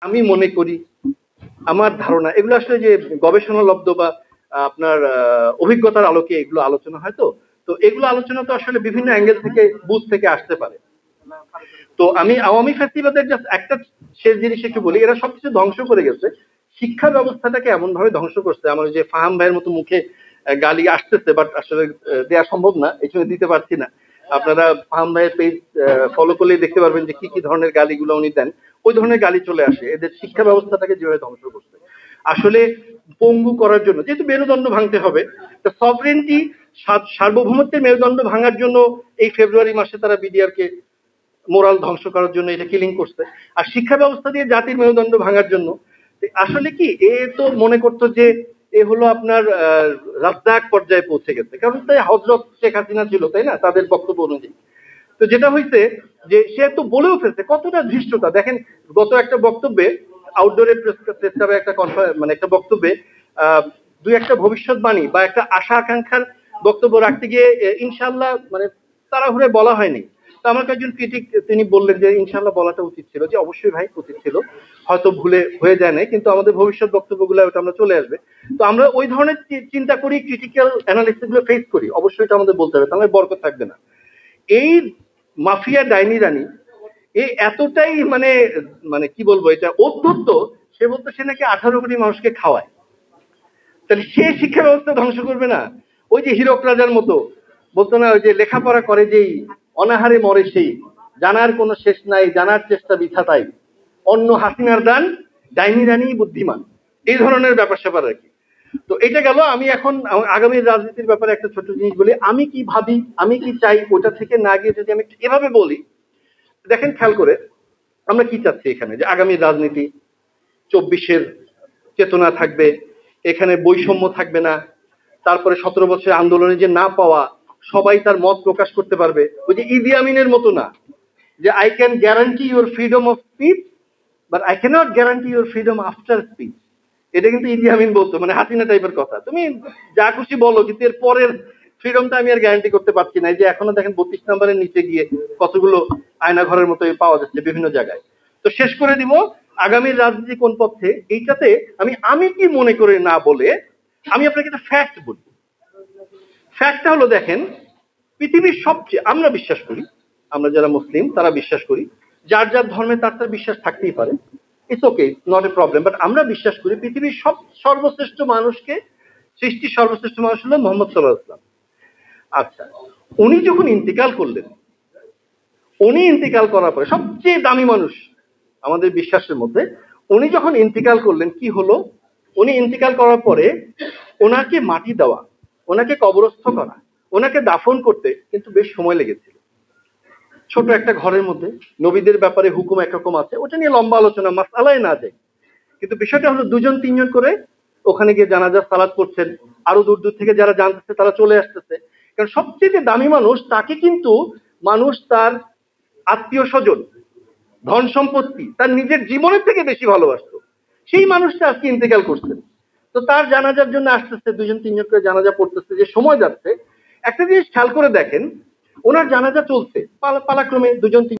আমি মনে করি, আমার ধারণা, এগুলো আসলে যে গবেষণালব্ধ বা আপনার অভিজ্ঞতার আলোকে এগুলো আলোচনা হয়। তো তো এগুলো আলোচনা তো আসলে বিভিন্ন অ্যাঙ্গেল থেকে, বুথ থেকে আসতে পারে। তো আমি আওয়ামী ফ্যাসিবাদের জাস্ট একটা শেষ জিনিস একটু বলি, এরা সবকিছু ধ্বংস করে গেছে, শিক্ষা ব্যবস্থাটাকে এমন ভাবে ধ্বংস করছে। আমার যে ফাহাম ভাইয়ের মতো মুখে গালি আসতেছে, বাট আসলে দেওয়া সম্ভব না, এই জন্য দিতে পারছি না। আপনারা ফাহাম ভাইয়ের পেজ ফলো করলেই দেখতে পারবেন যে কি কি ধরনের গালিগুলো উনি দেন। ওই ধরনের গালি চলে আসে, এদের শিক্ষা ব্যবস্থাটাকে যেভাবে ধ্বংস করছে আসলে পঙ্গু করার জন্য, যেহেতু মেরুদণ্ড ভাঙতে হবে, তো সভরেন্টি, সার্বভৌমত্বের মেরুদণ্ড ভাঙার জন্য এই ফেব্রুয়ারি মাসে তারা বিডিআর কে মোরাল ধ্বংস করার জন্য এটা কিলিং করছে। আর শিক্ষা ব্যবস্থা দিয়ে জাতির মেরুদণ্ড ভাঙার জন্য। আসলে কি, এ তো মনে করতো যে এ হলো আপনার রাজ্জাক পর্যায়ে পৌঁছে গেছে, কারণ তাই হজরত শেখ হাসিনা ছিল, তাই না, তাদের বক্তব্য অনুযায়ী। তো যেটা হয়েছে যে সে তো বলেও ফেলছে, কতটা ধৃষ্টতা দেখেন। গত একটা বক্তব্যে, আউটডোরে প্রেস ক্লাবে একটা মানে একটা বক্তব্যে দুই একটা ভবিষ্যৎবাণী বা একটা আশা আকাঙ্ক্ষার বক্তব্য রাখতে গিয়ে ইনশাল্লাহ মানে তাড়াহুড়ে বলা হয়নি। তো আমার একজন ক্রিটিক তিনি বললেন যে ইনশাল্লাহ বলাটা উচিত ছিল, যে অবশ্যই ভাই উচিত ছিল, হয়তো ভুলে হয়ে যায় নাই, কিন্তু আমাদের ভবিষ্যৎ বক্তব্যগুলো ওটা আমরা চলে আসবে। তো আমরা ওই ধরনের চিন্তা করি, ক্রিটিক্যাল অ্যানালিসিস গুলো ফেস করি, অবশ্যই এটা আমাদের বলতে হবে, তাহলে বরকত থাকবে না। এই মাফিয়া ডাইনি রানী এই এতটাই মানে মানে কি বলবো, এটা অধ্যত্ত, সে বলতো সে নাকি 18 কোটি মানুষকে খাওয়ায়। তাহলে সে শিক্ষা ব্যবস্থা ধ্বংস করবে না? ওই যে হীরক রাজার মতো বলতো না, ওই যে লেখাপড়া করে যেই অনাহারে মরে সেই, জানার কোনো শেষ নাই, জানার চেষ্টা বৃথা তাই, অন্য হাসিনার দান, ডাইনি রানী বুদ্ধিমান, এই ধরনের ব্যাপার স্যাপার আর কি। তো এটা গেল। আমি এখন আগামী রাজনীতির ব্যাপারে একটা ছোট জিনিস বলি, আমি কি ভাবি, আমি কি চাই, ওটা থেকে না গিয়ে যদি আমি এভাবে বলি, দেখেন খেয়াল করে আমরা কি চাচ্ছি এখানে, যে আগামী রাজনীতি 24-এর চেতনা থাকবে, এখানে বৈষম্য থাকবে না, তারপরে 17 বছরের আন্দোলনে যে না পাওয়া, সবাই তার মত প্রকাশ করতে পারবে, ওই যে ইদি আমিনের মতো না, যে I can guarantee your freedom of speech but I can't guarantee your freedom after speech. এটা কিন্তু ইদি আমিন বলতো, মানে হাসিনা টাইপের কথা, তুমি যা খুশি বলো, কিন্তু এর পরের ফ্রিডমটা আমি আর গ্যারান্টি করতে পারছি না। যে এখনো দেখেন 32 নম্বরের নিচে গিয়ে কতগুলো আয়না ঘরের মতো পাওয়া যাচ্ছে বিভিন্ন জায়গায়। তো শেষ করে দিব, আগামীর রাজনীতি কোন পথে, এইটাতে আমি কি মনে করে না বলে আমি আপনাকে একটা ফ্যাক্ট বলি। ফ্যাক্টটা হলো, দেখেন, পৃথিবীর সবচেয়ে, আমরা বিশ্বাস করি, আমরা যারা মুসলিম তারা বিশ্বাস করি, যার যার ধর্মে তার তার বিশ্বাস থাকতেই পারে, it's okay, not a problem, but আমরা বিশ্বাস করি পৃথিবীর সর্বশ্রেষ্ঠ মানুষকে, সৃষ্টির সর্বশ্রেষ্ঠ মানুষ হলো মোহাম্মদ সাল্লাল্লাহু আলাইহি ওয়াসাল্লাম। আচ্ছা, উনি যখন ইন্তিকাল করলেন, উনি ইন্তিকাল করার পরে সবচেয়ে দামি মানুষ আমাদের বিশ্বাসের মধ্যে, উনি যখন ইন্তিকাল করলেন কি হলো, উনি ইন্তিকাল করার পরে ওনাকে মাটি দেওয়া, ওনাকে কবরস্থ করা, ওনাকে দাফন করতে কিন্তু বেশ সময় লেগেছিল। ছোট একটা ঘরের মধ্যে, নবীদের ব্যাপারে হুকুম একরকম আছে, ওটা নিয়ে লম্বা আলোচনা, মাসআলায় না যায়, কিন্তু বিষয়টা হলো 2-3 জন করে ওখানে গিয়ে জানাজার সালাত করছেন, আরো দূর দূর থেকে যারা জানতেছে তারা চলে আসতেছে, কারণ সবচেয়ে দামি মানুষ তাকে কিন্তু মানুষ তার আত্মীয় স্বজন, ধন সম্পত্তি, তার নিজের জীবনের থেকে বেশি ভালোবাসতো। সেই মানুষটা আজকে ইন্তেকাল করছেন, তো তার জানাজার জন্য আসতেছে 2-3 জন করে জানাজা পড়তেছে, যে সময় যাচ্ছে। একটা জিনিস খেয়াল করে দেখেন, ওনার জানাজা চলছে পালাক্রমে 2-3